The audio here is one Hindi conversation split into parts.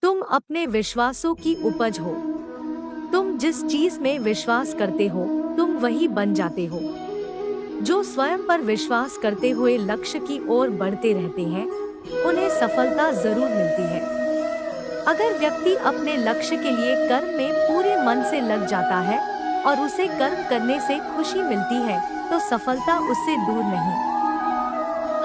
तुम अपने विश्वासों की उपज हो। तुम जिस चीज में विश्वास करते हो तुम वही बन जाते हो। जो स्वयं पर विश्वास करते हुए लक्ष्य की ओर बढ़ते रहते हैं उन्हें सफलता जरूर मिलती है। अगर व्यक्ति अपने लक्ष्य के लिए कर्म में पूरे मन से लग जाता है और उसे कर्म करने से खुशी मिलती है तो सफलता उससे दूर नहीं।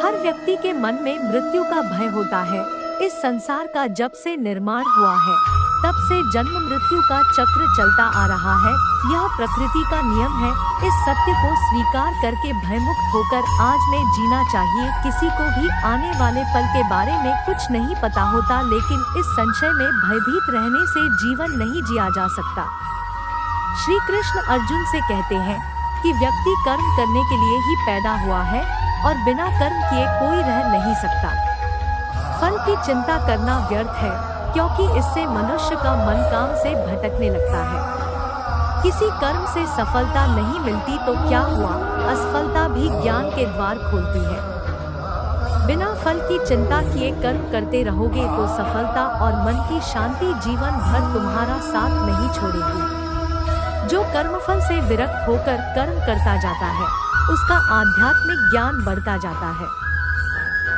हर व्यक्ति के मन में मृत्यु का भय होता है। इस संसार का जब से निर्माण हुआ है तब से जन्म मृत्यु का चक्र चलता आ रहा है। यह प्रकृति का नियम है। इस सत्य को स्वीकार करके भयमुक्त होकर आज में जीना चाहिए। किसी को भी आने वाले पल के बारे में कुछ नहीं पता होता, लेकिन इस संशय में भयभीत रहने से जीवन नहीं जिया जा सकता। श्री कृष्ण अर्जुन से कहते हैं कि व्यक्ति कर्म करने के लिए ही पैदा हुआ है और बिना कर्म किए कोई रह नहीं सकता। फल की चिंता करना व्यर्थ है, क्योंकि इससे मनुष्य का मन काम से भटकने लगता है। किसी कर्म से सफलता नहीं मिलती तो क्या हुआ, असफलता भी ज्ञान के द्वार खोलती है। बिना फल की चिंता किए कर्म करते रहोगे तो सफलता और मन की शांति जीवन भर तुम्हारा साथ नहीं छोड़ेगी। जो कर्मफल से विरक्त होकर कर्म करता जाता है उसका आध्यात्मिक ज्ञान बढ़ता जाता है।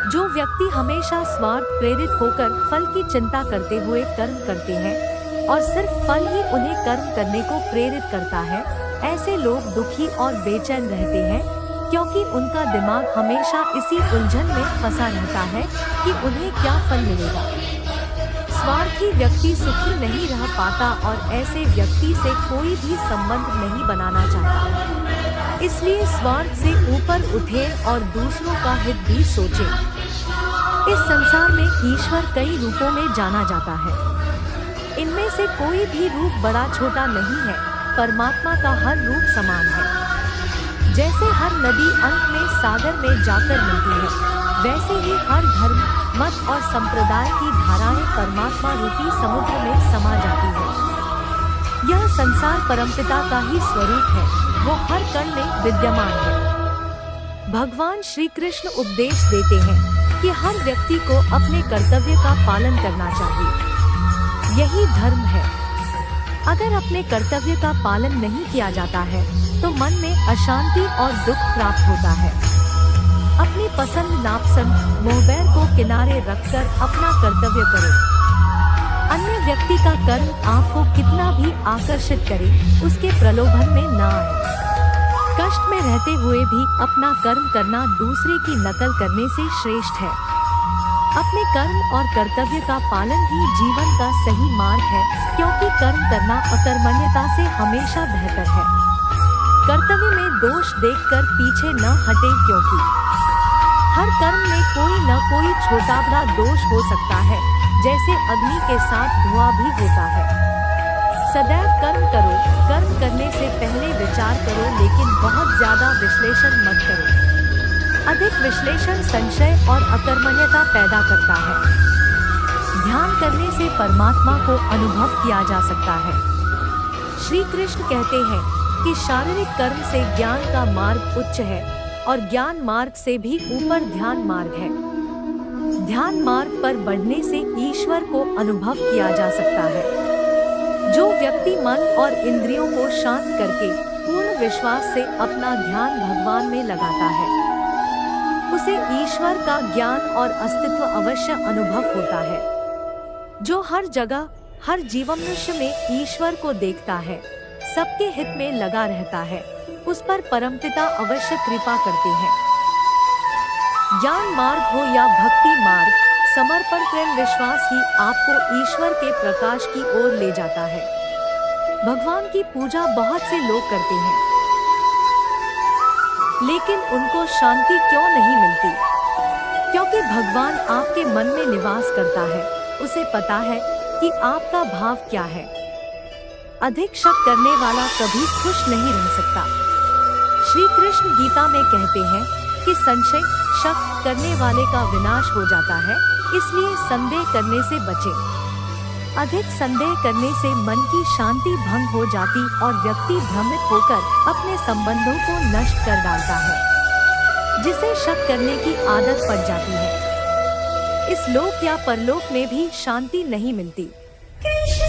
जो व्यक्ति हमेशा स्वार्थ प्रेरित होकर फल की चिंता करते हुए कर्म करते हैं और सिर्फ फल ही उन्हें कर्म करने को प्रेरित करता है, ऐसे लोग दुखी और बेचैन रहते हैं, क्योंकि उनका दिमाग हमेशा इसी उलझन में फंसा रहता है कि उन्हें क्या फल मिलेगा। स्वार्थी व्यक्ति सुखी नहीं रह पाता और ऐसे व्यक्ति से कोई भी संबंध नहीं बनाना चाहता। इसलिए स्वार्थ से ऊपर उठे और दूसरों का हित भी सोचे। इस संसार में ईश्वर कई रूपों में जाना जाता है। इनमें से कोई भी रूप बड़ा छोटा नहीं है। परमात्मा का हर रूप समान है। जैसे हर नदी अंत में सागर में जाकर मिलती है, वैसे ही हर धर्म, मत और संप्रदाय की धाराएं परमात्मा रूपी समुद्र में समा जाती है। यह संसार परमपिता का ही स्वरूप है। वो हर कण में विद्यमान है। भगवान श्री कृष्ण उपदेश देते हैं कि हर व्यक्ति को अपने कर्तव्य का पालन करना चाहिए। यही धर्म है। अगर अपने कर्तव्य का पालन नहीं किया जाता है तो मन में अशांति और दुख प्राप्त होता है। अपनी पसंद नापसंद मोहबैर को किनारे रखकर अपना कर्तव्य करो। अन्य व्यक्ति का कर्म आपको कितना भी आकर्षित करे, उसके प्रलोभन में न आए। कष्ट में रहते हुए भी अपना कर्म करना दूसरे की नकल करने से श्रेष्ठ है। अपने कर्म और कर्तव्य का पालन ही जीवन का सही मार्ग है, क्योंकि कर्म करना अकर्मण्यता से हमेशा बेहतर है। कर्तव्य में दोष देखकर पीछे न हटे, क्योंकि हर कर्म में कोई न कोई छोटा बड़ा दोष हो सकता है। जैसे अग्नि के साथ धुआं भी होता है। सदैव कर्म करो। कर्म करने से पहले विचार करो, लेकिन बहुत ज्यादा विश्लेषण मत करो। अधिक विश्लेषण संशय और अकर्मण्यता पैदा करता है। ध्यान करने से परमात्मा को अनुभव किया जा सकता है। श्री कृष्ण कहते हैं कि शारीरिक कर्म से ज्ञान का मार्ग उच्च है और ज्ञान मार्ग से भी ऊपर ध्यान मार्ग है। ध्यान मार्ग पर बढ़ने से ईश्वर को अनुभव किया जा सकता है। जो व्यक्ति मन और इंद्रियों को शांत करके पूर्ण विश्वास से अपना ध्यान भगवान में लगाता है, उसे ईश्वर का ज्ञान और अस्तित्व अवश्य अनुभव होता है। जो हर जगह हर जीवमनुष्य में ईश्वर को देखता है, सबके हित में लगा रहता है, उस पर परमपिता अवश्य कृपा करते हैं। ज्ञान मार्ग हो या भक्ति मार्ग, समर्पण प्रेम विश्वास ही आपको ईश्वर के प्रकाश की ओर ले जाता है। भगवान की पूजा बहुत से लोग करते हैं, लेकिन उनको शांति क्यों नहीं मिलती? क्योंकि भगवान आपके मन में निवास करता है। उसे पता है कि आपका भाव क्या है। अधिक शक करने वाला कभी खुश नहीं रह सकता। श्री कृष्ण गीता में कहते हैं कि संशय शक करने वाले का विनाश हो जाता है, इसलिए संदेह करने से बचें। अधिक संदेह करने से मन की शांति भंग हो जाती और व्यक्ति भ्रमित होकर अपने संबंधों को नष्ट कर डालता है, जिसे शक करने की आदत पड़ जाती है। इस लोक या परलोक में भी शांति नहीं मिलती।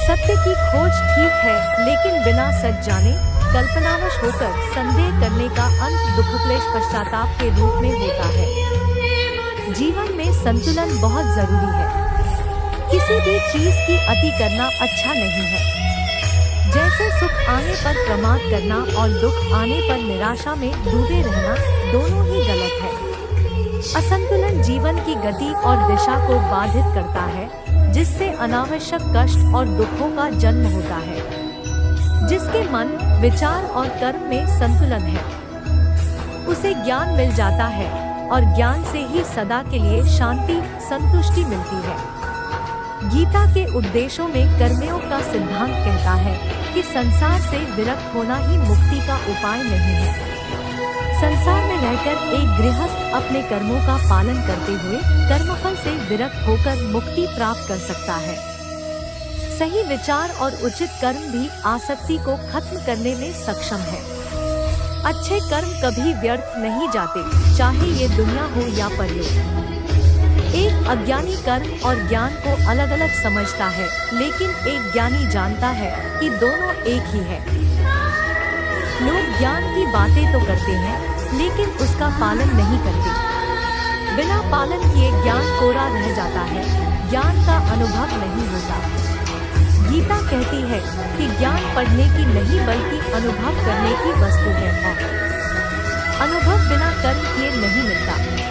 सत्य की खोज ठीक है, लेकिन बिना सच जाने कल्पनावश होकर संदेह करने का अंत दुखक्लेश पश्चाताप के रूप में होता है। जीवन में संतुलन बहुत जरूरी है। किसी भी चीज की अति करना अच्छा नहीं है। जैसे सुख आने पर प्रमाद करना और दुख आने पर निराशा में डूबे रहना दोनों ही गलत है। असंतुलन जीवन की गति और दिशा को बाधित करता है, जिससे अनावश्यक कष्ट और दुखों का जन्म होता है। जिसके मन, विचार और कर्म में संतुलन है, उसे ज्ञान मिल जाता है और ज्ञान से ही सदा के लिए शांति, संतुष्टि मिलती है। गीता के उपदेशों में कर्मयोग का सिद्धांत कहता है कि संसार से विरक्त होना ही मुक्ति का उपाय नहीं है। संसार में रहकर एक गृहस्थ अपने कर्मों का पालन करते हुए कर्मफल से विरक्त होकर मुक्ति प्राप्त कर सकता है। सही विचार और उचित कर्म भी आसक्ति को खत्म करने में सक्षम है। अच्छे कर्म कभी व्यर्थ नहीं जाते, चाहे ये दुनिया हो या परलोक। एक अज्ञानी कर्म और ज्ञान को अलग अलग समझता है, लेकिन एक ज्ञानी जानता है कि दोनों एक ही है। लोग ज्ञान की बातें तो करते हैं, लेकिन उसका पालन नहीं करते। बिना पालन किए ज्ञान कोरा रह जाता है, ज्ञान का अनुभव नहीं होता। गीता कहती है कि ज्ञान पढ़ने की नहीं बल्कि अनुभव करने की वस्तु है और अनुभव बिना कर्म किए नहीं मिलता।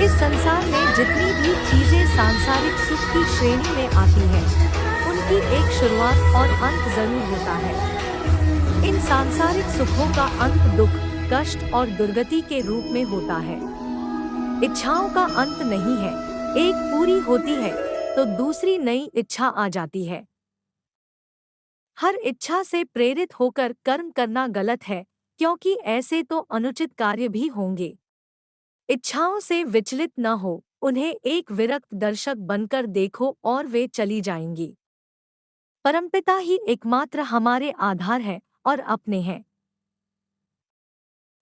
इस संसार में जितनी भी चीजें सांसारिक सुख की श्रेणी में आती हैं, उनकी एक शुरुआत और अंत जरूर होता है। इन सांसारिक सुखों का अंत दुख, कष्ट और दुर्गति के रूप में होता है। इच्छाओं का अंत नहीं है, एक पूरी होती है तो दूसरी नई इच्छा आ जाती है। हर इच्छा से प्रेरित होकर कर्म करना गलत है, क्योंकि ऐसे तो अनुचित कार्य भी होंगे। इच्छाओं से विचलित न हो, उन्हें एक विरक्त दर्शक बनकर देखो और वे चली जाएंगी। परमपिता ही एकमात्र हमारे आधार है और अपने हैं।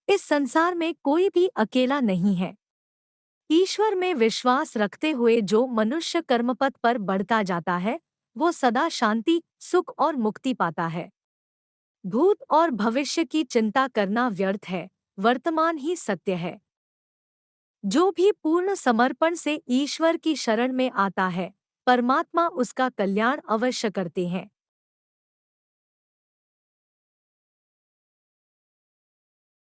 इस संसार में कोई भी अकेला नहीं है। ईश्वर में विश्वास रखते हुए जो मनुष्य कर्मपथ पर बढ़ता जाता है, वो सदा शांति, सुख और मुक्ति पाता है। भूत और भविष्य की चिंता करना व्यर्थ है, वर्तमान ही सत्य है। जो भी पूर्ण समर्पण से ईश्वर की शरण में आता है, परमात्मा उसका कल्याण अवश्य करते हैं।